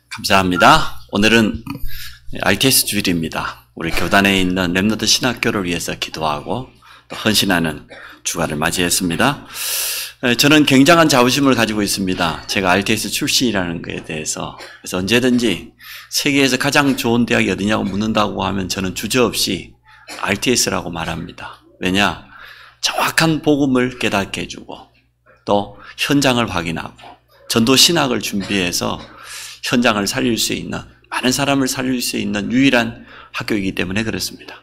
감사합니다. 오늘은 RTS 주일입니다. 우리 교단에 있는 렘넌트 신학교를 위해서 기도하고 또 헌신하는 주간을 맞이했습니다. 저는 굉장한 자부심을 가지고 있습니다. 제가 RTS 출신이라는 것에 대해서. 그래서 언제든지 세계에서 가장 좋은 대학이 어디냐고 묻는다고 하면 저는 주저없이 RTS라고 말합니다. 왜냐? 정확한 복음을 깨닫게 해주고 또 현장을 확인하고 전도 신학을 준비해서 현장을 살릴 수 있는, 많은 사람을 살릴 수 있는 유일한 학교이기 때문에 그렇습니다.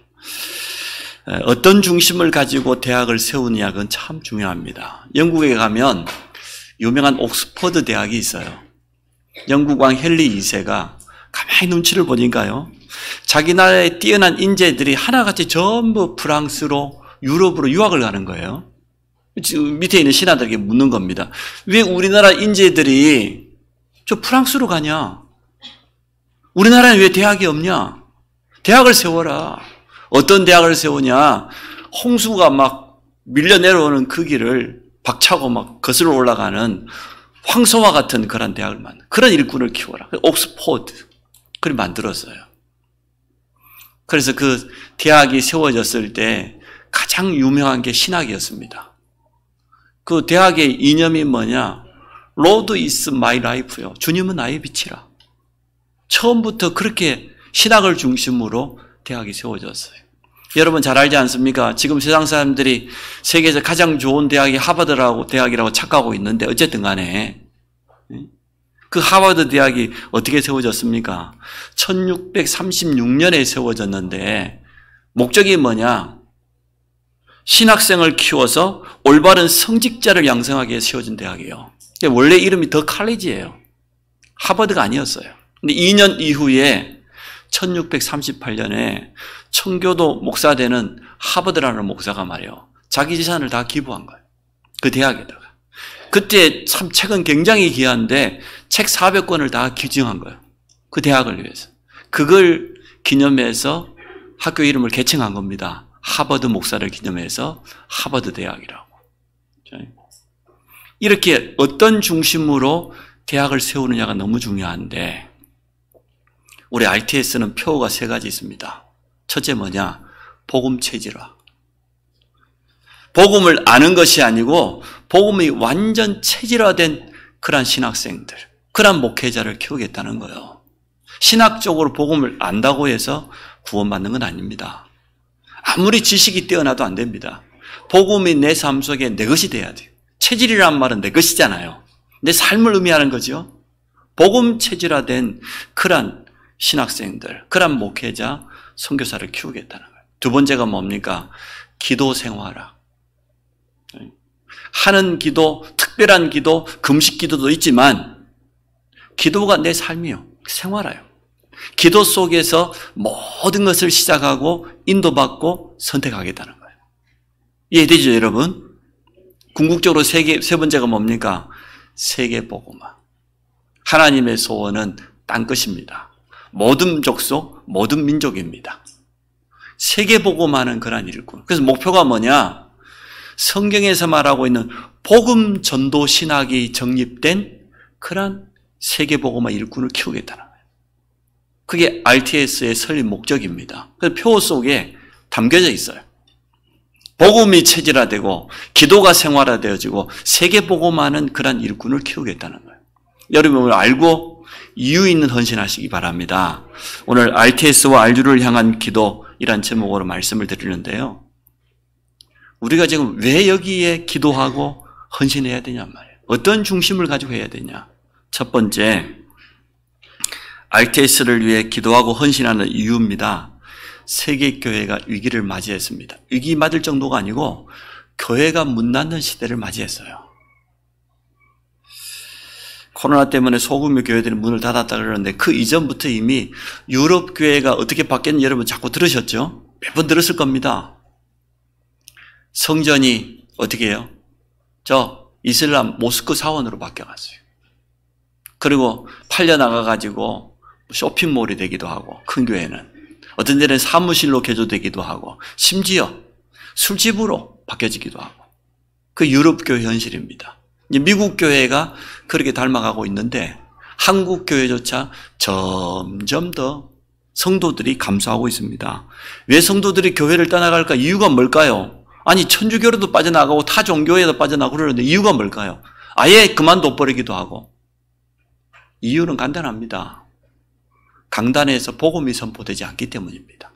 어떤 중심을 가지고 대학을 세우느냐, 그건 참 중요합니다. 영국에 가면 유명한 옥스퍼드 대학이 있어요. 영국 왕 헨리 2세가 가만히 눈치를 보니까요, 자기 나라의 뛰어난 인재들이 하나같이 전부 프랑스로, 유럽으로 유학을 가는 거예요. 지금 밑에 있는 신하들에게 묻는 겁니다. 왜 우리나라 인재들이 저 프랑스로 가냐? 우리나라에 왜 대학이 없냐? 대학을 세워라. 어떤 대학을 세우냐? 홍수가 막 밀려 내려오는 그 길을 박차고 막 거슬러 올라가는 황소와 같은 그런 대학을 만든, 그런 일꾼을 키워라. 옥스퍼드. 그걸 만들었어요. 그래서 그 대학이 세워졌을 때 가장 유명한 게 신학이었습니다. 그 대학의 이념이 뭐냐? Lord is my life요. 주님은 나의 빛이라. 처음부터 그렇게 신학을 중심으로 대학이 세워졌어요. 여러분 잘 알지 않습니까? 지금 세상 사람들이 세계에서 가장 좋은 대학이 하버드라고 대학이라고 착각하고 있는데, 어쨌든 간에 그 하버드 대학이 어떻게 세워졌습니까? 1636년에 세워졌는데 목적이 뭐냐? 신학생을 키워서 올바른 성직자를 양성하기 위해 세워진 대학이에요. 원래 이름이 더 칼리지예요. 하버드가 아니었어요. 근데 2년 이후에 1638년에 청교도 목사 되는 하버드라는 목사가 말이에요, 자기 재산을 다 기부한 거예요. 그 대학에다가. 그때 참 책은 굉장히 귀한데 책 400권을 다 기증한 거예요. 그 대학을 위해서. 그걸 기념해서 학교 이름을 개칭한 겁니다. 하버드 목사를 기념해서 하버드 대학이라고. 이렇게 어떤 중심으로 대학을 세우느냐가 너무 중요한데, 우리 RTS는 표어가 3가지 있습니다. 첫째 뭐냐? 복음 체질화. 복음을 아는 것이 아니고 복음이 완전 체질화된 그런 신학생들, 그런 목회자를 키우겠다는 거예요. 신학적으로 복음을 안다고 해서 구원받는 건 아닙니다. 아무리 지식이 뛰어나도 안 됩니다. 복음이 내 삶 속에 내 것이 돼야 돼요. 체질이란 말은 내 것이잖아요. 내 삶을 의미하는 거죠. 복음 체질화된 그런 신학생들, 그런 목회자, 선교사를 키우겠다는 거예요. 두 번째가 뭡니까? 기도 생활화. 하는 기도, 특별한 기도, 금식 기도도 있지만 기도가 내 삶이요, 생활화요. 기도 속에서 모든 것을 시작하고 인도받고 선택하겠다는 거예요. 이해되죠, 여러분? 궁극적으로 세 번째가 뭡니까? 세계복음화. 하나님의 소원은 땅끝입니다. 모든 족속, 모든 민족입니다. 세계복음화는 그런 일꾼. 그래서 목표가 뭐냐? 성경에서 말하고 있는 복음 전도 신학이 정립된 그런 세계복음화 일꾼을 키우겠다는 거예요. 그게 RTS의 설립 목적입니다. 그래서 표 속에 담겨져 있어요. 복음이 체질화되고 기도가 생활화되어지고 세계복음화는 그런 일꾼을 키우겠다는 거예요. 여러분 알고 이유 있는 헌신하시기 바랍니다. 오늘 RTS와 RU를 향한 기도이란 제목으로 말씀을 드리는데요, 우리가 지금 왜 여기에 기도하고 헌신해야 되냔 말이에요. 어떤 중심을 가지고 해야 되냐. 첫 번째, RTS를 위해 기도하고 헌신하는 이유입니다. 세계교회가 위기를 맞이했습니다. 위기 맞을 정도가 아니고 교회가 문 닫는 시대를 맞이했어요. 코로나 때문에 소규모 교회들이 문을 닫았다 그러는데 그 이전부터 이미 유럽 교회가 어떻게 바뀌었는지 여러분 자꾸 들으셨죠? 몇 번 들었을 겁니다. 성전이 어떻게 해요? 저 이슬람 모스크 사원으로 바뀌어갔어요. 그리고 팔려나가가지고 쇼핑몰이 되기도 하고, 큰 교회는 어떤 데는 사무실로 개조되기도 하고, 심지어 술집으로 바뀌어지기도 하고, 그 유럽 교회 현실입니다. 이제 미국 교회가 그렇게 닮아가고 있는데 한국 교회조차 점점 더 성도들이 감소하고 있습니다. 왜 성도들이 교회를 떠나갈까? 이유가 뭘까요? 아니 천주교로도 빠져나가고 타 종교에도 빠져나가고 그러는데 이유가 뭘까요? 아예 그만둬버리기도 하고. 이유는 간단합니다. 강단에서 복음이 선포되지 않기 때문입니다.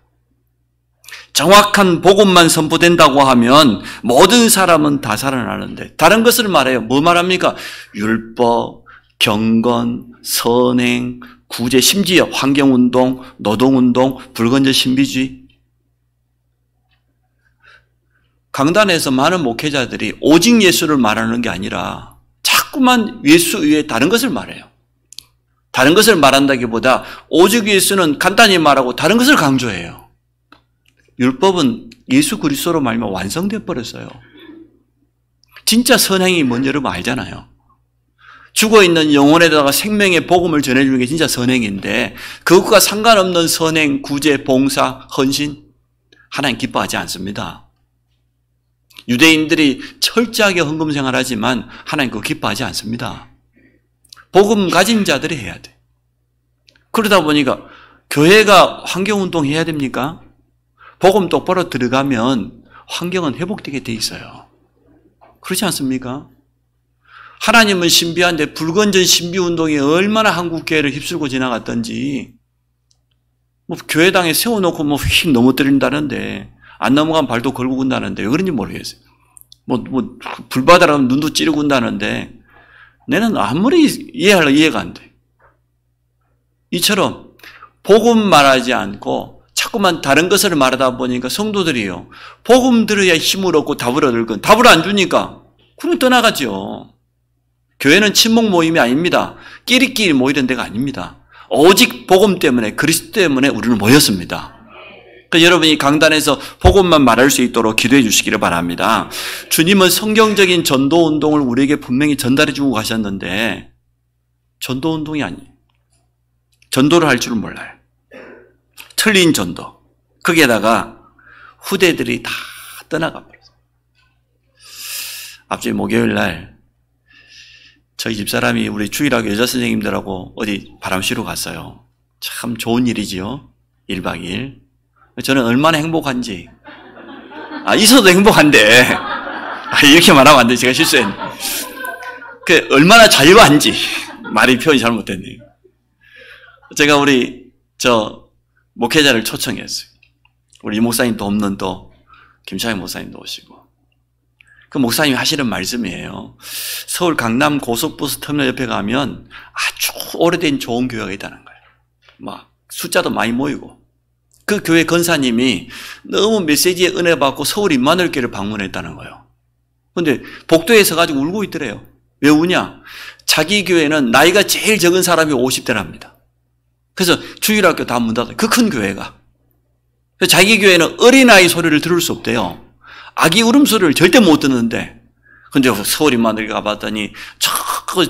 정확한 복음만 선포된다고 하면 모든 사람은 다 살아나는데 다른 것을 말해요. 뭐 말합니까? 율법, 경건, 선행, 구제, 심지어 환경운동, 노동운동, 불건전 신비주의. 강단에서 많은 목회자들이 오직 예수를 말하는 게 아니라 자꾸만 예수 외에 다른 것을 말해요. 다른 것을 말한다기보다 오직 예수는 간단히 말하고 다른 것을 강조해요. 율법은 예수 그리스도로 말미암아 완성되어 버렸어요. 진짜 선행이 뭔지 여러분 알잖아요. 죽어있는 영혼에다가 생명의 복음을 전해주는 게 진짜 선행인데 그것과 상관없는 선행, 구제, 봉사, 헌신 하나님 기뻐하지 않습니다. 유대인들이 철저하게 헌금 생활하지만 하나님 그거 기뻐하지 않습니다. 복음 가진 자들이 해야 돼. 그러다 보니까 교회가 환경운동 해야 됩니까? 복음 똑바로 들어가면 환경은 회복되게 돼 있어요. 그렇지 않습니까? 하나님은 신비한데 불건전 신비운동이 얼마나 한국 교회를 휩쓸고 지나갔던지 뭐 교회당에 세워놓고 뭐 휙 넘어뜨린다는데 안 넘어가면 발도 걸고 군다는데 왜 그런지 모르겠어요. 뭐 불바다라면 눈도 찌르고 군다는데 내는 아무리 이해하려고 이해가 안 돼. 이처럼 복음 말하지 않고 자꾸만 다른 것을 말하다 보니까 성도들이요. 복음 들어야 힘을 얻고 답을 얻을 건 답을 안 주니까 그럼 떠나가죠. 교회는 친목 모임이 아닙니다. 끼리끼리 모이는 데가 아닙니다. 오직 복음 때문에 그리스도 때문에 우리는 모였습니다. 그러니까 여러분이 강단에서 복음만 말할 수 있도록 기도해 주시기를 바랍니다. 주님은 성경적인 전도운동을 우리에게 분명히 전달해 주고 가셨는데 전도운동이 아니에요. 전도를 할 줄은 몰라요. 틀린 전도. 거기에다가 후대들이 다 떠나가 버렸어요. 앞주에 목요일 날 저희 집사람이 우리 주일학교 여자 선생님들하고 어디 바람 쐬러 갔어요. 참 좋은 일이지요. 1박 2일. 저는 얼마나 행복한지. 있어도 행복한데. 이렇게 말하면 안 돼. 제가 실수했네. 얼마나 자유한지. 말이 표현이 잘못됐네요. 제가 우리, 목회자를 초청했어요. 우리 목사님도 없는 또, 김창희 목사님도 오시고. 그 목사님이 하시는 말씀이에요. 서울 강남 고속버스 터미널 옆에 가면 아주 오래된 좋은 교회가 있다는 거예요. 막, 숫자도 많이 모이고. 그 교회 권사님이 너무 메시지에 은혜 받고 서울 임마누엘교회를 방문했다는 거예요. 근데 복도에 서가지고 울고 있더래요. 왜 우냐? 자기 교회는 나이가 제일 적은 사람이 50대랍니다. 그래서 주일학교 다 문 닫아요. 그 큰 교회가. 그래서 자기 교회는 어린아이 소리를 들을 수 없대요. 아기 울음소리를 절대 못 듣는데. 근데 서울 임마누엘 가봤더니 저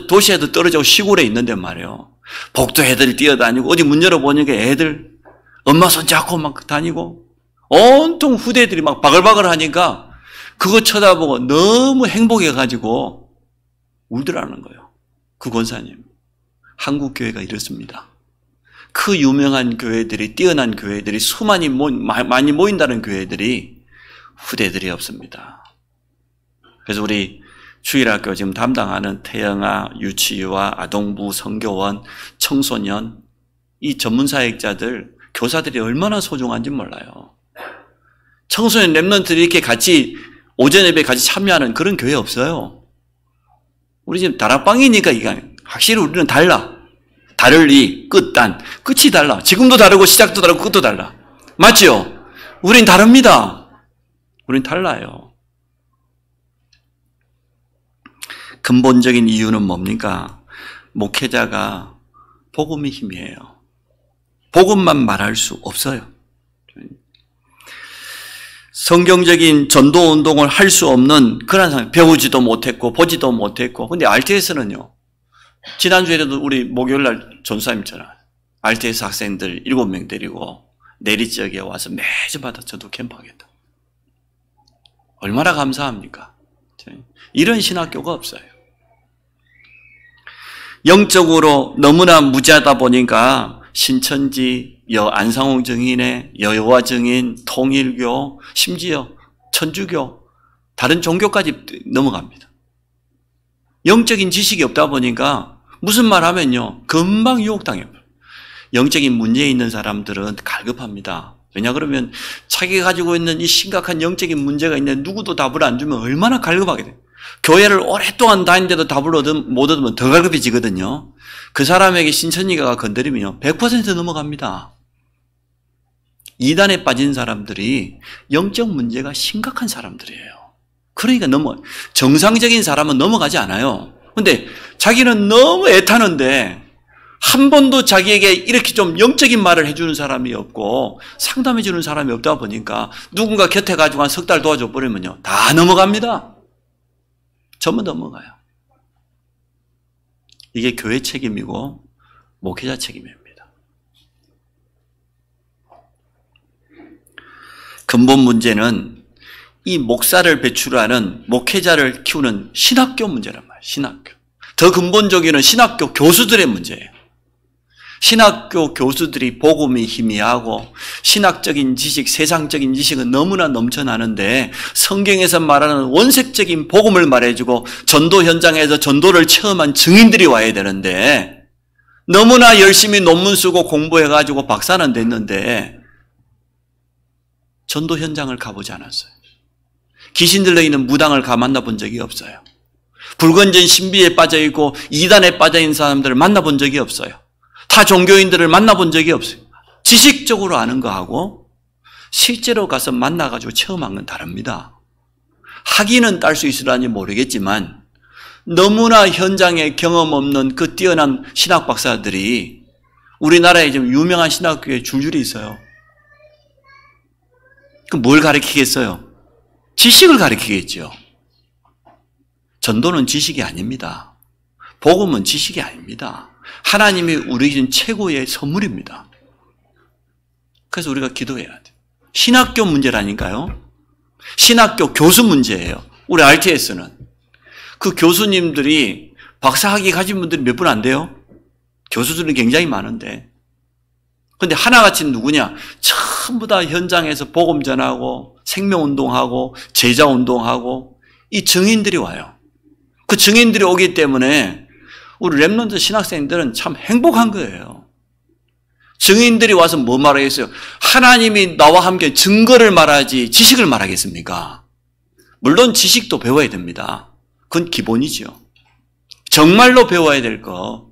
도시에도 떨어지고 시골에 있는데 말이에요. 복도 애들 뛰어다니고 어디 문 열어보니까 애들 엄마 손 잡고 막 다니고 온통 후대들이 막 바글바글 하니까 그거 쳐다보고 너무 행복해가지고 울더라는 거예요. 그 권사님. 한국 교회가 이렇습니다. 그 유명한 교회들이, 뛰어난 교회들이, 많이 모인다는 교회들이 후대들이 없습니다. 그래서 우리 주일학교 지금 담당하는 태영아, 유치유아, 아동부, 성교원, 청소년, 이 전문사역자들, 교사들이 얼마나 소중한지 몰라요. 청소년 랩런트들이 이렇게 같이 오전 예배 같이 참여하는 그런 교회 없어요. 우리 지금 다락방이니까 이게 확실히 우리는 달라. 다를리, 끝단, 끝이 달라. 지금도 다르고 시작도 다르고 끝도 달라. 맞죠? 우린 다릅니다. 우린 달라요. 근본적인 이유는 뭡니까? 목회자가 복음의 힘이에요. 복음만 말할 수 없어요. 성경적인 전도운동을 할 수 없는 그런 상황, 배우지도 못했고 보지도 못했고. 근데 RTS는요. 지난주에도 우리 목요일날 전사님처럼 RTS 학생들 7명 데리고 내리 지역에 와서 매주마다 저도 캠프하겠다. 얼마나 감사합니까? 이런 신학교가 없어요. 영적으로 너무나 무지하다 보니까 신천지, 안상홍 증인회, 여호와 증인, 통일교, 심지어 천주교, 다른 종교까지 넘어갑니다. 영적인 지식이 없다 보니까 무슨 말 하면요, 금방 유혹당해요. 영적인 문제에 있는 사람들은 갈급합니다. 왜냐 그러면 자기가 가지고 있는 이 심각한 영적인 문제가 있는데 누구도 답을 안 주면 얼마나 갈급하게 돼요. 교회를 오랫동안 다니는데도 답을 못 얻으면 더 갈급해지거든요. 그 사람에게 신천지가 건드리면 100% 넘어갑니다. 이단에 빠진 사람들이 영적 문제가 심각한 사람들이에요. 그러니까 정상적인 사람은 넘어가지 않아요. 근데 자기는 너무 애타는데 한 번도 자기에게 이렇게 좀 영적인 말을 해주는 사람이 없고 상담해주는 사람이 없다 보니까 누군가 곁에 가지고 한 석 달 도와줘 버리면요, 다 넘어갑니다. 전부 넘어가요. 이게 교회 책임이고 목회자 책임입니다. 근본 문제는 이 목사를 배출하는 목회자를 키우는 신학교 문제란 말이에요. 신학교. 더 근본적인 신학교 교수들의 문제예요. 신학교 교수들이 복음이 희미하고 신학적인 지식, 세상적인 지식은 너무나 넘쳐나는데 성경에서 말하는 원색적인 복음을 말해주고 전도 현장에서 전도를 체험한 증인들이 와야 되는데 너무나 열심히 논문 쓰고 공부해가지고 박사는 됐는데 전도 현장을 가보지 않았어요. 귀신 들려있는 무당을 만나본 적이 없어요. 불건전 신비에 빠져있고 이단에 빠져있는 사람들을 만나본 적이 없어요. 타 종교인들을 만나본 적이 없어요. 지식적으로 아는 거하고 실제로 가서 만나가지고 체험한 건 다릅니다. 학위는 딸 수 있으라니 모르겠지만 너무나 현장에 경험 없는 그 뛰어난 신학 박사들이 우리나라에 좀 유명한 신학교에 줄줄이 있어요. 그럼 뭘 가르치겠어요? 지식을 가르치겠죠. 전도는 지식이 아닙니다. 복음은 지식이 아닙니다. 하나님이 우리에게 준 최고의 선물입니다. 그래서 우리가 기도해야 돼요. 신학교 문제라니까요. 신학교 교수 문제예요. 우리 RTS는. 그 교수님들이 박사학위 가진 분들이 몇 분 안 돼요? 교수들은 굉장히 많은데. 근데 하나같이 누구냐? 전부 다 현장에서 복음 전하고 생명운동하고 제자운동하고 이 증인들이 와요. 그 증인들이 오기 때문에 우리 렘넌트 신학생들은 참 행복한 거예요. 증인들이 와서 뭐 말하겠어요? 하나님이 나와 함께 증거를 말하지 지식을 말하겠습니까? 물론 지식도 배워야 됩니다. 그건 기본이죠. 정말로 배워야 될 거.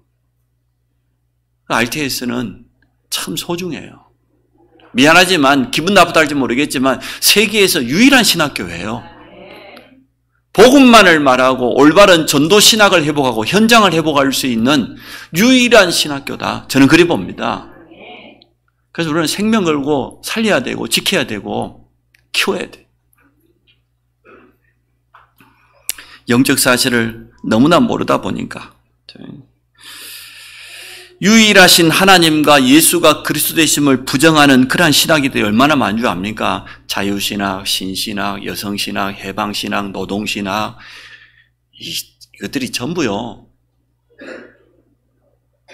RTS는 참 소중해요. 미안하지만 기분 나쁘다 할지 모르겠지만 세계에서 유일한 신학교예요. 복음만을 말하고 올바른 전도 신학을 회복하고 현장을 회복할 수 있는 유일한 신학교다. 저는 그리 봅니다. 그래서 우리는 생명 걸고 살려야 되고 지켜야 되고 키워야 돼. 영적 사실을 너무나 모르다 보니까 유일하신 하나님과 예수가 그리스도 되심을 부정하는 그러한 신학이 얼마나 많은 줄 압니까? 자유신학, 신신학, 여성신학, 해방신학, 노동신학 이것들이 전부요.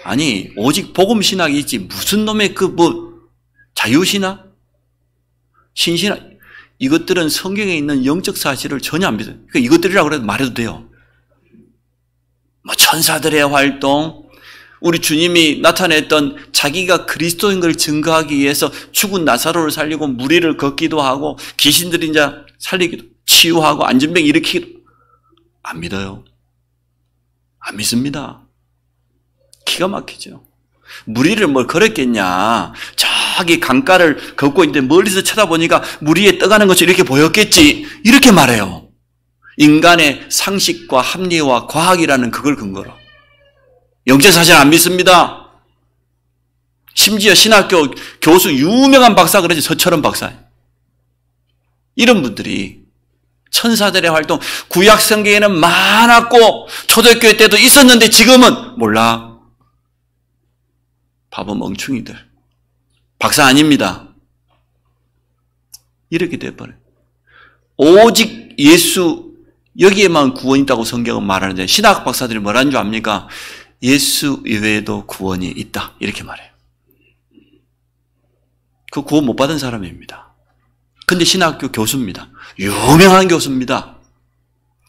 아니 오직 복음신학이 있지 무슨 놈의 자유신학? 신신학? 이것들은 성경에 있는 영적 사실을 전혀 안 믿어요. 그러니까 이것들이라고 해도 말해도 돼요. 천사들의 활동, 우리 주님이 나타냈던 자기가 그리스도인 걸 증거하기 위해서 죽은 나사로를 살리고 무리를 걷기도 하고 귀신들이 이제 살리기도 치유하고 안전병 일으키기도 안 믿어요. 안 믿습니다. 기가 막히죠. 무리를 뭘 걸었겠냐. 저기 강가를 걷고 있는데 멀리서 쳐다보니까 무리에 떠가는 것이 이렇게 보였겠지. 이렇게 말해요. 인간의 상식과 합리와 과학이라는 그걸 근거로. 영적 사실 안 믿습니다. 심지어 신학교 교수 유명한 박사 그러지 서철원 박사. 이런 분들이 천사들의 활동 구약 성경에는 많았고 초대교회 때도 있었는데 지금은 몰라. 바보 멍충이들. 박사 아닙니다. 이렇게 돼버려요. 오직 예수 여기에만 구원이 있다고 성경은 말하는데 신학 박사들이 뭐라는 줄 압니까? 예수 이외에도 구원이 있다. 이렇게 말해요. 그 구원 못 받은 사람입니다. 근데 신학교 교수입니다. 유명한 교수입니다.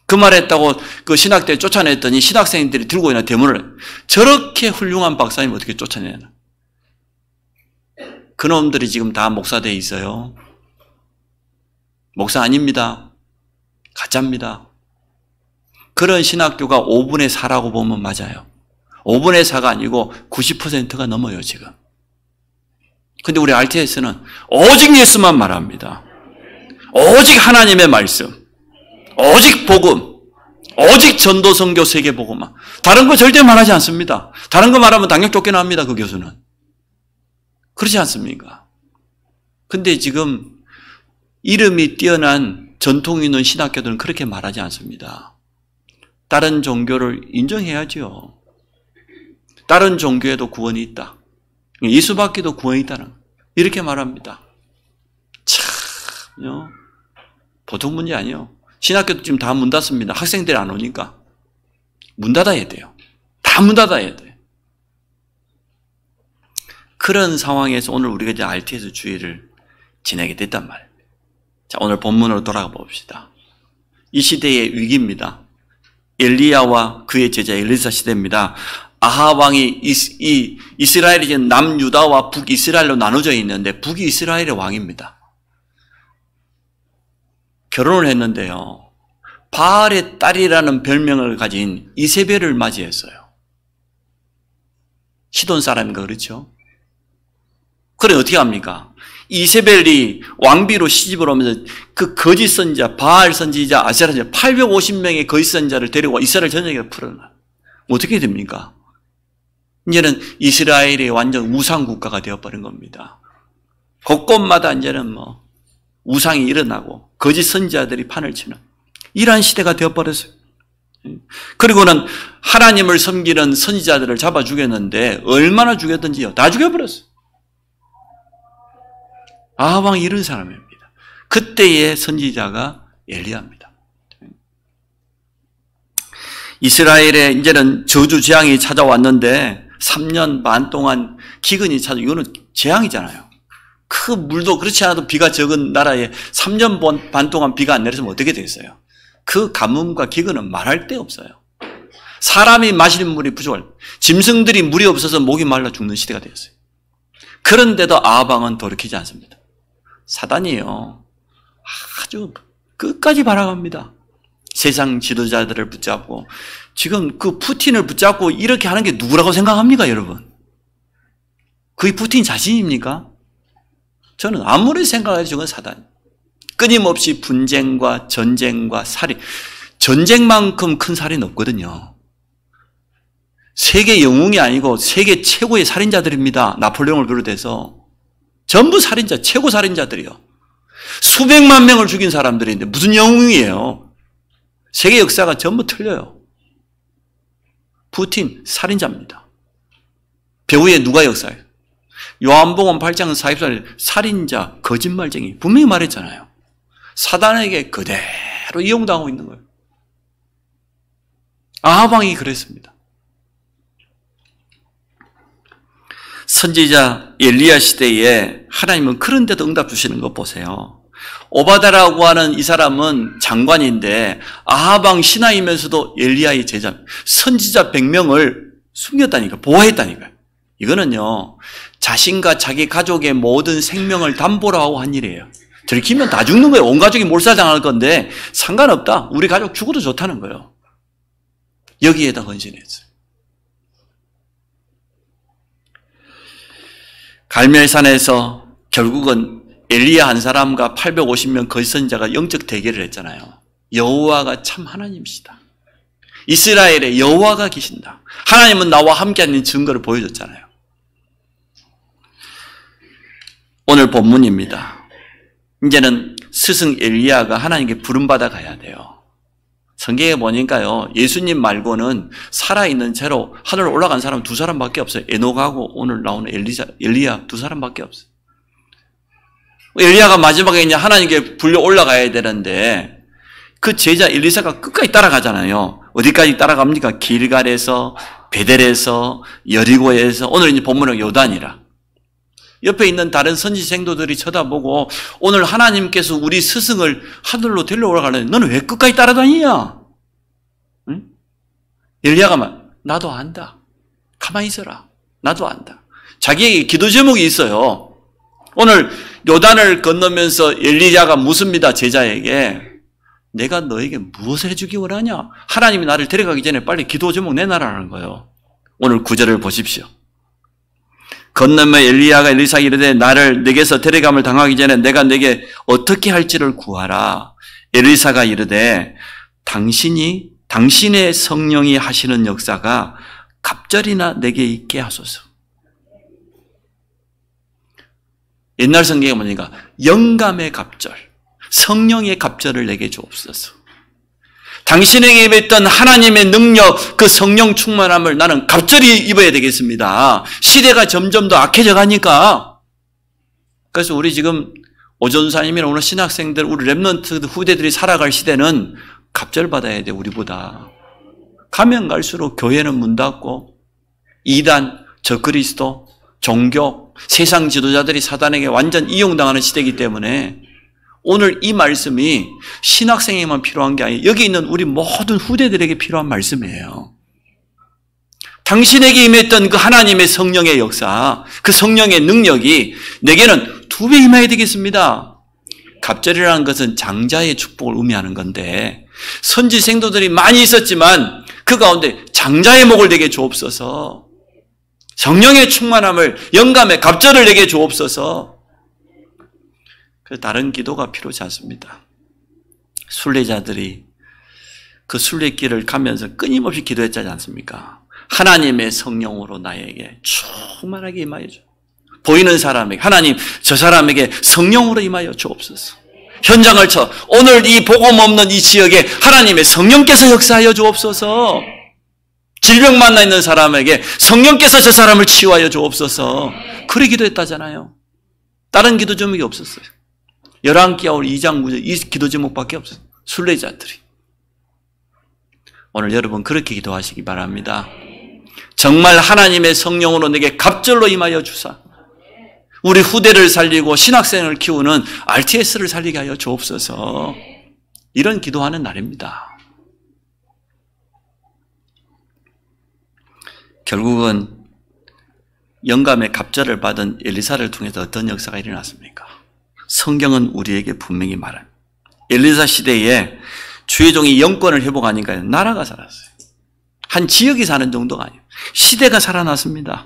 그 말했다고 그 신학대에 쫓아냈더니 신학생들이 들고 있는 대문을 저렇게 훌륭한 박사님 어떻게 쫓아내나. 그놈들이 지금 다 목사대에 있어요. 목사 아닙니다. 가짜입니다. 그런 신학교가 5분의 4라고 보면 맞아요. 5분의 4가 아니고 90%가 넘어요, 지금. 근데 우리 RTS는 오직 예수만 말합니다. 오직 하나님의 말씀, 오직 복음, 오직 전도, 선교, 세계 복음만. 다른 거 절대 말하지 않습니다. 다른 거 말하면 당장 쫓겨납니다, 그 교수는. 그렇지 않습니까? 근데 지금 이름이 뛰어난 전통 있는 신학교들은 그렇게 말하지 않습니다. 다른 종교를 인정해야죠. 다른 종교에도 구원이 있다. 예수 받기도 구원이 있다는 이렇게 말합니다. 참요. 보통 문제 아니에요. 신학교도 지금 다 문 닫습니다. 학생들이 안 오니까. 문 닫아야 돼요. 다 문 닫아야 돼요. 그런 상황에서 오늘 우리가 이제 RTS 주의를 지내게 됐단 말이에요. 자, 오늘 본문으로 돌아가 봅시다. 이 시대의 위기입니다. 엘리야와 그의 제자 엘리사 시대입니다. 아합 왕이 이스라엘이 이제 남유다와 북이스라엘로 나눠져 있는데 북이 이스라엘의 왕입니다. 결혼을 했는데요. 바알의 딸이라는 별명을 가진 이세벨을 맞이했어요. 시돈 사람인가 그렇죠? 그래 어떻게 합니까? 이세벨이 왕비로 시집을 오면서 그 거짓 선지자, 바알 선지자, 아세라 선지자 850명의 거짓 선지자를 데리고 이스라엘 전역에 풀어놔. 어떻게 됩니까? 이제는 이스라엘이 완전 우상 국가가 되어버린 겁니다. 곳곳마다 이제는 우상이 일어나고 거짓 선지자들이 판을 치는 이러한 시대가 되어버렸어요. 그리고는 하나님을 섬기는 선지자들을 잡아 죽였는데 얼마나 죽였던지요. 다 죽여버렸어요. 아합 왕이 이런 사람입니다. 그때의 선지자가 엘리야입니다. 이스라엘에 이제는 저주 재앙이 찾아왔는데 3년 반 동안 기근이 이거는 재앙이잖아요. 그 물도 그렇지 않아도 비가 적은 나라에 3년 반 동안 비가 안 내렸으면 어떻게 되겠어요? 그 가뭄과 기근은 말할 데 없어요. 사람이 마시는 물이 부족할, 짐승들이 물이 없어서 목이 말라 죽는 시대가 되었어요. 그런데도 아합 왕은 돌이키지 않습니다. 사단이에요. 아주 끝까지 바라갑니다. 세상 지도자들을 붙잡고 지금 그 푸틴을 붙잡고 이렇게 하는 게 누구라고 생각합니까, 여러분? 그게 푸틴 자신입니까? 저는 아무리 생각해도 저건 사단. 끊임없이 분쟁과 전쟁과 살인. 전쟁만큼 큰 살인 없거든요. 세계 영웅이 아니고 세계 최고의 살인자들입니다. 나폴레옹을 비롯해서. 전부 살인자, 최고 살인자들이요. 수백만 명을 죽인 사람들인데 무슨 영웅이에요? 세계 역사가 전부 틀려요. 푸틴 살인자입니다. 배후에 누가 역사해요? 요한복음 8장 44절에 살인자, 거짓말쟁이 분명히 말했잖아요. 사단에게 그대로 이용당하고 있는 거예요. 아합 왕이 그랬습니다. 선지자 엘리야 시대에 하나님은 그런데도 응답 주시는 거 보세요. 오바다라고 하는 이 사람은 장관인데 아합 왕 신하이면서도 엘리야의 제자, 선지자 100명을 숨겼다니까, 보호했다니까요. 이거는요, 자신과 자기 가족의 모든 생명을 담보로 하고 한 일이에요. 들키면 다 죽는 거예요. 온 가족이 몰살당할 건데 상관없다. 우리 가족 죽어도 좋다는 거예요. 여기에다 헌신했어요. 갈멜산에서 결국은 엘리야 한 사람과 850명 거짓 선지자가 영적 대결을 했잖아요. 여호와가 참 하나님이시다. 이스라엘에 여호와가 계신다. 하나님은 나와 함께하는 증거를 보여줬잖아요. 오늘 본문입니다. 이제는 스승 엘리야가 하나님께 부름받아 가야 돼요. 성경에 보니까요, 예수님 말고는 살아있는 채로 하늘로 올라간 사람은 2사람밖에 없어요. 에녹하고 오늘 나오는 엘리야 2사람밖에 없어요. 엘리야가 마지막에 이제 하나님께 불려 올라가야 되는데 그 제자 엘리사가 끝까지 따라가잖아요. 어디까지 따라갑니까? 길갈에서 베델에서, 여리고에서, 오늘 이제 본문은 요단이라. 옆에 있는 다른 선지 생도들이 쳐다보고 오늘 하나님께서 우리 스승을 하늘로 데려오라가는데 너는 왜 끝까지 따라다니냐? 응? 엘리야가 말, 나도 안다. 가만히 있어라. 나도 안다. 자기에게 기도 제목이 있어요. 오늘 요단을 건너면서 엘리야가 묻습니다. 제자에게. 내가 너에게 무엇을 해주기 원하냐? 하나님이 나를 데려가기 전에 빨리 기도 제목 내놔라는 거예요. 오늘 구절을 보십시오. 건너며 엘리야가 엘리사에게 이르되 나를 내게서 데려감을 당하기 전에 내가 내게 어떻게 할지를 구하라. 엘리사가 이르되 당신의 성령이 하시는 역사가 갑절이나 내게 있게 하소서. 옛날 성경에 뭐니까 영감의 갑절, 성령의 갑절을 내게 주옵소서. 당신에게 입었던 하나님의 능력, 그 성령 충만함을 나는 갑절이 입어야 되겠습니다. 시대가 점점 더 악해져 가니까. 그래서 우리 지금 오전사님이나 오늘 신학생들, 우리 랩런트 후대들이 살아갈 시대는 갑절 받아야 돼, 우리보다. 가면 갈수록 교회는 문 닫고 이단, 저그리스도, 종교, 세상 지도자들이 사단에게 완전 이용당하는 시대이기 때문에 오늘 이 말씀이 신학생에게만 필요한 게 아니에요. 여기 있는 우리 모든 후대들에게 필요한 말씀이에요. 당신에게 임했던 그 하나님의 성령의 역사, 그 성령의 능력이 내게는 2배 임해야 되겠습니다. 갑절이라는 것은 장자의 축복을 의미하는 건데 선지 생도들이 많이 있었지만 그 가운데 장자의 목을 내게 주옵소서. 성령의 충만함을, 영감의 갑절을 내게 주옵소서. 다른 기도가 필요치 않습니다. 순례자들이 그 순례길을 가면서 끊임없이 기도했지 않습니까? 하나님의 성령으로 나에게 충만하게 임하여 주. 보이는 사람에게, 하나님 저 사람에게 성령으로 임하여 주옵소서. 현장을 쳐 오늘 이 복음 없는 이 지역에 하나님의 성령께서 역사하여 주옵소서. 질병 만나 있는 사람에게 성령께서 저 사람을 치유하여 주옵소서. 그래 기도했다잖아요. 다른 기도 제목이 없었어요. 열왕기하고 2장 9절 이 기도 제목밖에 없어요. 순례자들이. 오늘 여러분 그렇게 기도하시기 바랍니다. 정말 하나님의 성령으로 내게 갑절로 임하여 주사 우리 후대를 살리고 신학생을 키우는 RTS를 살리게 하여 주옵소서. 이런 기도하는 날입니다. 결국은 영감의 갑절을 받은 엘리사를 통해서 어떤 역사가 일어났습니까? 성경은 우리에게 분명히 말합니다. 엘리사 시대에 주의 종이 영권을 회복하니까 나라가 살았어요. 한 지역이 사는 정도가 아니에요. 시대가 살아났습니다.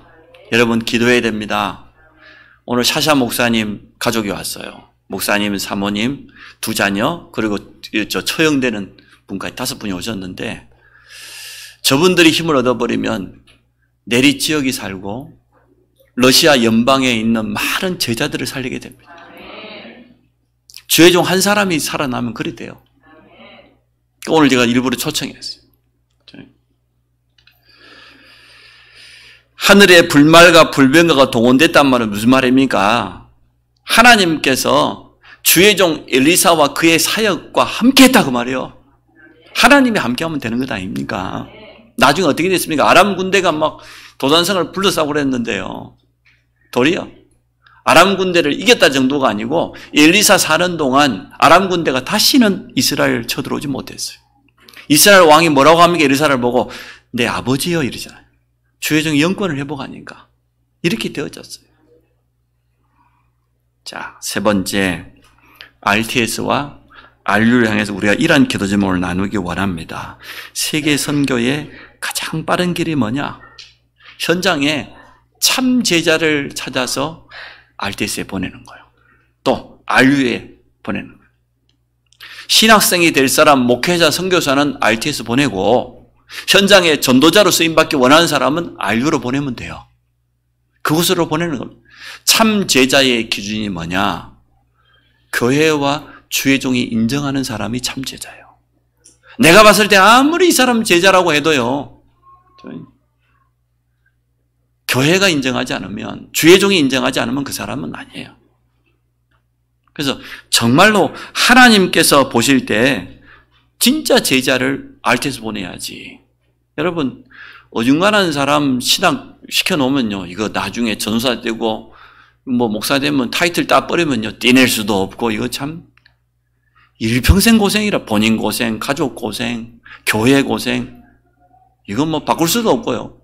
여러분 기도해야 됩니다. 오늘 샤샤 목사님 가족이 왔어요. 목사님, 사모님, 2자녀, 그리고 저 처형되는 분까지 5분이 오셨는데 저분들이 힘을 얻어버리면 내리 지역이 살고 러시아 연방에 있는 많은 제자들을 살리게 됩니다. 주의 종 한 사람이 살아나면 그리 돼요. 오늘 제가 일부러 초청했어요. 하늘에 불말과 불병거가 동원됐단 말은 무슨 말입니까? 하나님께서 주의 종 엘리사와 그의 사역과 함께했다 그 말이에요. 하나님이 함께하면 되는 것 아닙니까? 나중에 어떻게 됐습니까? 아람 군대가 막 도단성을 불러싸고 그랬는데요. 도리어 아람 군대를 이겼다 정도가 아니고 엘리사 사는 동안 아람 군대가 다시는 이스라엘을 쳐들어오지 못했어요. 이스라엘 왕이 뭐라고 합니까? 엘리사를 보고 내 아버지여 이러잖아요. 주의 종 영권을 회복하니까 이렇게 되어졌어요. 자, 3번째 RTS와 RU를 향해서 우리가 이러한 기도 제목을 나누기 원합니다. 세계 선교의 가장 빠른 길이 뭐냐? 현장에 참 제자를 찾아서 RTS에 보내는 거예요. 또 RU에 보내는 거예요. 신학생이 될 사람, 목회자, 선교사는 RTS 보내고 현장에 전도자로 쓰임받기 원하는 사람은 RU로 보내면 돼요. 그곳으로 보내는 겁니다. 참 제자의 기준이 뭐냐? 교회와 주의 종이 인정하는 사람이 참 제자예요. 내가 봤을 때 아무리 이 사람 제자라고 해도요, 교회가 인정하지 않으면, 주의 종이 인정하지 않으면 그 사람은 아니에요. 그래서 정말로 하나님께서 보실 때 진짜 제자를 RT에서 보내야지. 여러분, 어중간한 사람 신학 시켜놓으면요, 이거 나중에 전사 되고, 뭐, 목사 되면 타이틀 따버리면요, 떼낼 수도 없고, 이거 참, 일평생 고생이라, 본인 고생, 가족 고생, 교회 고생, 이건 뭐 바꿀 수도 없고요.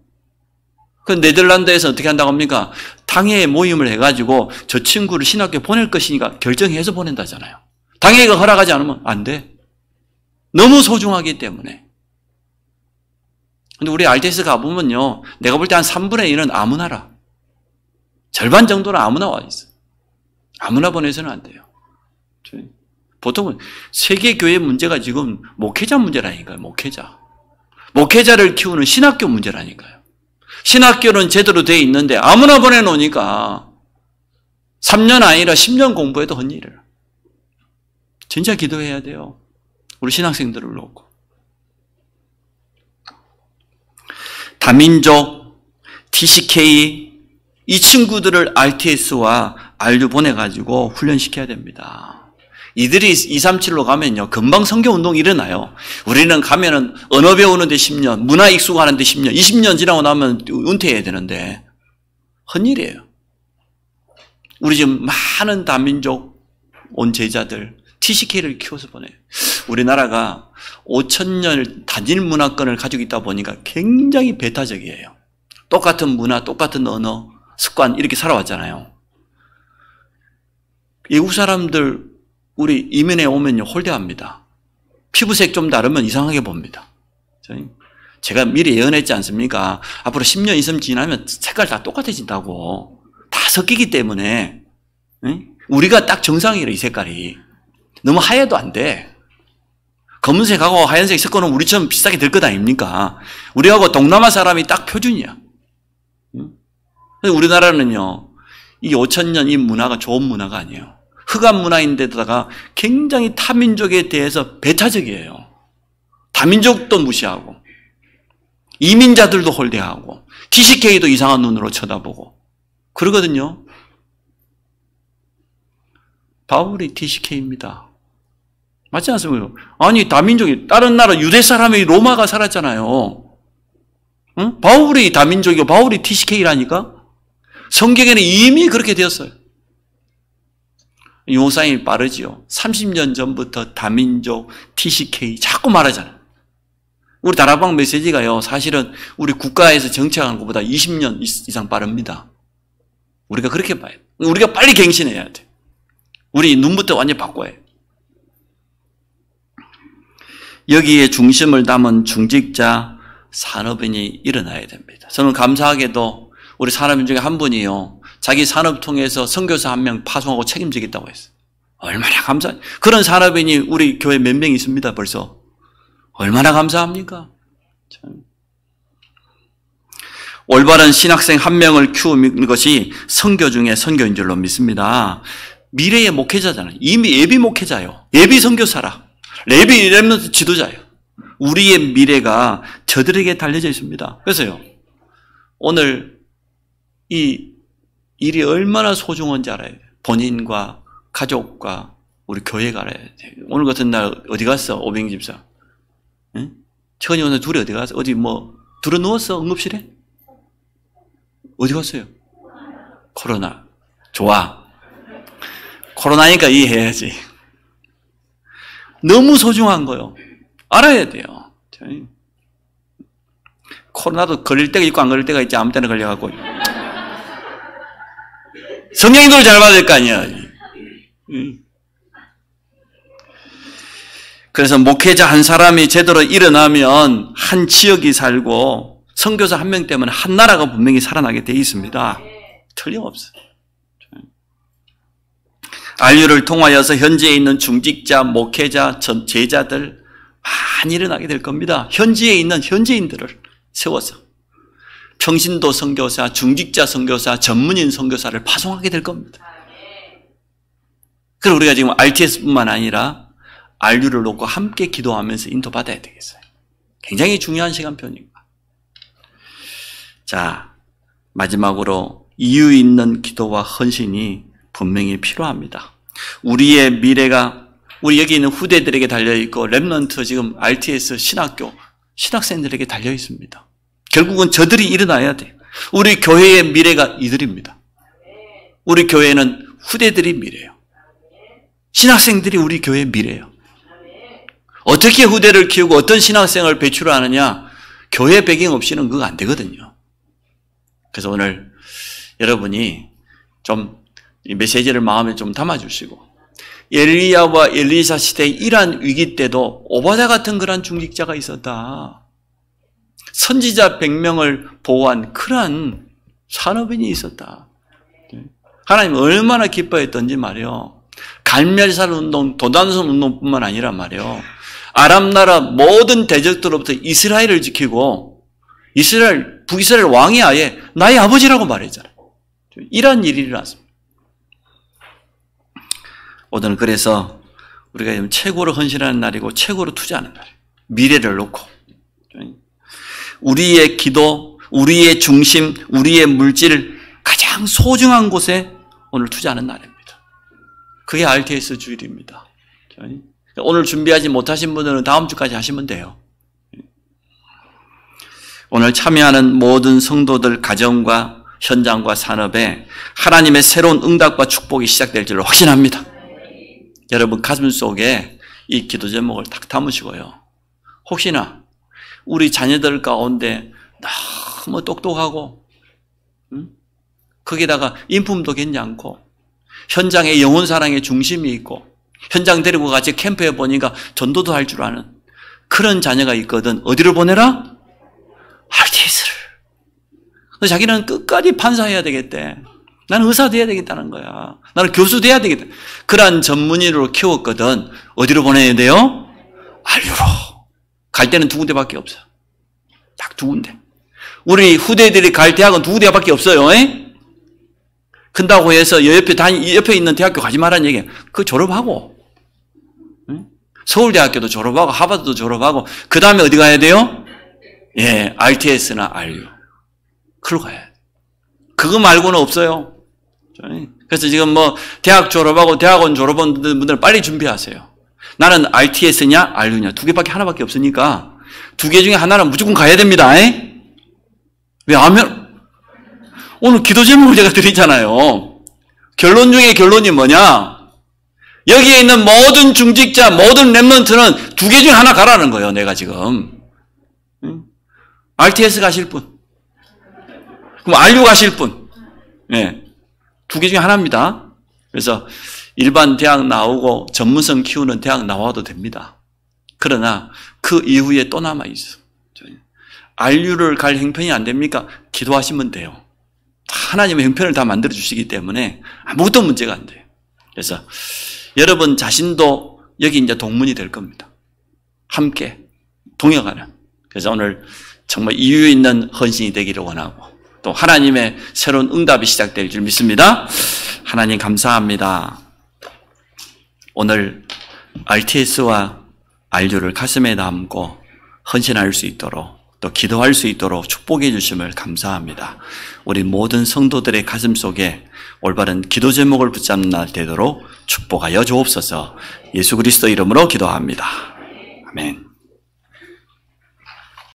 그 네덜란드에서 어떻게 한다고 합니까? 당회에 모임을 해가지고 저 친구를 신학교 보낼 것이니까 결정해서 보낸다잖아요. 당회가 허락하지 않으면 안 돼. 너무 소중하기 때문에. 근데 우리 RTS 가보면요, 내가 볼 때 한 3분의 1은 아무나라. 절반 정도는 아무나 와 있어. 아무나 보내서는 안 돼요. 보통은 세계교회 문제가 지금 목회자 문제라니까요, 목회자. 목회자를 키우는 신학교 문제라니까요. 신학교는 제대로 돼 있는데 아무나 보내놓으니까 3년 아니라 10년 공부해도 헛일이에요. 진짜 기도해야 돼요. 우리 신학생들을 놓고. 다민족, TCK, 이 친구들을 RTS와 RU 보내가지고 훈련시켜야 됩니다. 이들이 237로 가면요, 금방 선교운동이 일어나요. 우리는 가면은 언어 배우는데 10년, 문화 익숙하는데 10년, 20년 지나고 나면 은퇴해야 되는데, 헛일이에요. 우리 지금 많은 다민족 온 제자들, TCK를 키워서 보내요. 우리나라가 5,000년 단일 문화권을 가지고 있다 보니까 굉장히 배타적이에요. 똑같은 문화, 똑같은 언어, 습관, 이렇게 살아왔잖아요. 외국 사람들, 우리 이민에 오면요, 홀대합니다. 피부색 좀 다르면 이상하게 봅니다. 제가 미리 예언했지 않습니까? 앞으로 10년 있으면 지나면 색깔 다 똑같아진다고. 다 섞이기 때문에. 우리가 딱 정상이래, 이 색깔이. 너무 하얘도 안 돼. 검은색하고 하얀색 섞어놓으면 우리처럼 비슷하게 될 것 아닙니까? 우리하고 동남아 사람이 딱 표준이야. 우리나라는요, 이 5,000년 이 문화가 좋은 문화가 아니에요. 흑암 문화인데다가 굉장히 타민족에 대해서 배타적이에요. 다민족도 무시하고, 이민자들도 홀대하고, TCK도 이상한 눈으로 쳐다보고, 그러거든요. 바울이 TCK입니다. 맞지 않습니까? 아니, 다민족이, 다른 나라 유대 사람이 로마가 살았잖아요. 응? 바울이 다민족이고, 바울이 TCK라니까? 성경에는 이미 그렇게 되었어요. 용사님이 빠르지요. 30년 전부터 다민족, TCK 자꾸 말하잖아요. 우리 다락방 메시지가요, 사실은 우리 국가에서 정책하는 것보다 20년 이상 빠릅니다. 우리가 그렇게 봐요. 우리가 빨리 갱신해야 돼. 우리 눈부터 완전히 바꿔야 해. 여기에 중심을 담은 중직자 산업인이 일어나야 됩니다. 저는 감사하게도 우리 산업인 중에 한 분이요, 자기 산업 통해서 선교사 1명 파송하고 책임지겠다고 했어요. 얼마나 감사해요. 그런 산업인이 우리 교회 몇 명 있습니다, 벌써. 얼마나 감사합니까? 참. 올바른 신학생 1명을 키우는 것이 선교 중에 선교인 줄로 믿습니다. 미래의 목회자잖아요. 이미 예비 목회자요. 예비 선교사라. 레비 렘넌트 지도자예요. 우리의 미래가 저들에게 달려져 있습니다. 그래서요, 오늘 이 일이 얼마나 소중한지 알아야 돼요. 본인과 가족과 우리 교회가 알아야 돼요. 오늘 같은 날 어디 갔어? 오병 집사. 응? 천이 오늘 둘이 어디 갔어? 어디 뭐 들어 누웠어? 응급실에? 어디 갔어요? 코로나. 좋아. 코로나니까 이해해야지. 너무 소중한 거요. 알아야 돼요. 코로나도 걸릴 때가 있고 안 걸릴 때가 있지. 아무 때나 걸려갖고. 성령님들 잘 받을 거 아니야. 그래서 목회자 한 사람이 제대로 일어나면 한 지역이 살고, 선교사 1명 때문에 한 나라가 분명히 살아나게 되어 있습니다. 틀림없어요. RU를 통하여서 현지에 있는 중직자, 목회자, 제자들 많이 일어나게 될 겁니다. 현지에 있는 현지인들을 세워서 평신도 선교사, 중직자 선교사, 전문인 선교사를 파송하게 될 겁니다. 그리고 우리가 지금 RTS뿐만 아니라 RU를 놓고 함께 기도하면서 인도받아야 되겠어요. 굉장히 중요한 시간표입니다. 자, 마지막으로 이유 있는 기도와 헌신이 분명히 필요합니다. 우리의 미래가 우리 여기 있는 후대들에게 달려있고 렘넌트 지금 RTS 신학교 신학생들에게 달려있습니다. 결국은 저들이 일어나야 돼. 우리 교회의 미래가 이들입니다. 우리 교회는 후대들이 미래예요. 신학생들이 우리 교회의 미래예요. 어떻게 후대를 키우고 어떤 신학생을 배출하느냐, 교회 배경 없이는 그거 안 되거든요. 그래서 오늘 여러분이 좀 이 메시지를 마음에 좀 담아주시고, 엘리야와 엘리사 시대의 이러한 위기 때도 오바댜 같은 그런 중직자가 있었다. 선지자 100명을 보호한 그러한 산업인이 있었다. 하나님 얼마나 기뻐했던지 말이요. 갈멜살 운동, 도단성 운동뿐만 아니라 말이요. 아람 나라 모든 대적들로부터 이스라엘을 지키고 북이스라엘 왕이 아예 나의 아버지라고 말했잖아요. 이런 일이 일어났습니다. 오늘은 그래서 우리가 최고로 헌신하는 날이고 최고로 투자하는 날이에요. 미래를 놓고 우리의 기도, 우리의 중심, 우리의 물질 가장 소중한 곳에 오늘 투자하는 날입니다. 그게 RTS 주일입니다. 오늘 준비하지 못하신 분들은 다음 주까지 하시면 돼요. 오늘 참여하는 모든 성도들 가정과 현장과 산업에 하나님의 새로운 응답과 축복이 시작될 줄로 확신합니다. 여러분 가슴 속에 이 기도 제목을 딱 담으시고요. 혹시나 우리 자녀들 가운데 너무 똑똑하고 거기다가 인품도 괜찮고 현장에 영혼사랑의 중심이 있고 현장 데리고 같이 캠프에 보니까 전도도 할 줄 아는 그런 자녀가 있거든. 어디로 보내라? RTS를. 자기는 끝까지 판사해야 되겠대. 나는 의사 돼야 되겠다는 거야. 나는 교수 돼야 되겠다. 그러한 전문의로 키웠거든. 어디로 보내야 돼요? RU로. 갈 때는 두 군데밖에 없어. 딱 두 군데. 우리 후대들이 갈 대학은 두 군데밖에 없어요. 큰다고 해서 옆에 있는 대학교 가지 말라는 얘기야. 그거 졸업하고. 서울대학교도 졸업하고 하버드도 졸업하고 그 다음에 어디 가야 돼요? 예, RTS나 RU. 그걸로 가야 돼. 그거 말고는 없어요. 그래서 지금 대학 졸업하고 대학원 졸업한 분들 빨리 준비하세요. 나는 RTS냐 RU냐 두 개밖에 하나밖에 없으니까 두 개 중에 하나는 무조건 가야 됩니다. 왜 하면 오늘 기도 제목을 제가 드리잖아요. 결론 중에 결론이 뭐냐? 여기에 있는 모든 중직자, 모든 렘넌트는 두 개 중에 하나 가라는 거예요. 내가 지금 RTS 가실 분, 그럼 RU 가실 분, 네. 두 개 중에 하나입니다. 그래서 일반 대학 나오고 전문성 키우는 대학 나와도 됩니다. 그러나 그 이후에 또 남아 있어. RU를 갈 형편이 안 됩니까? 기도하시면 돼요. 하나님의 형편을 다 만들어 주시기 때문에 아무것도 문제가 안 돼요. 그래서 여러분 자신도 여기 이제 동문이 될 겁니다. 함께 동역하는. 그래서 오늘 정말 이유 있는 헌신이 되기를 원하고 또 하나님의 새로운 응답이 시작될 줄 믿습니다. 하나님 감사합니다. 오늘 RTS와 RU를 가슴에 담고 헌신할 수 있도록 또 기도할 수 있도록 축복해 주심을 감사합니다. 우리 모든 성도들의 가슴 속에 올바른 기도 제목을 붙잡는 날 되도록 축복하여 주옵소서. 예수 그리스도 이름으로 기도합니다. 아멘.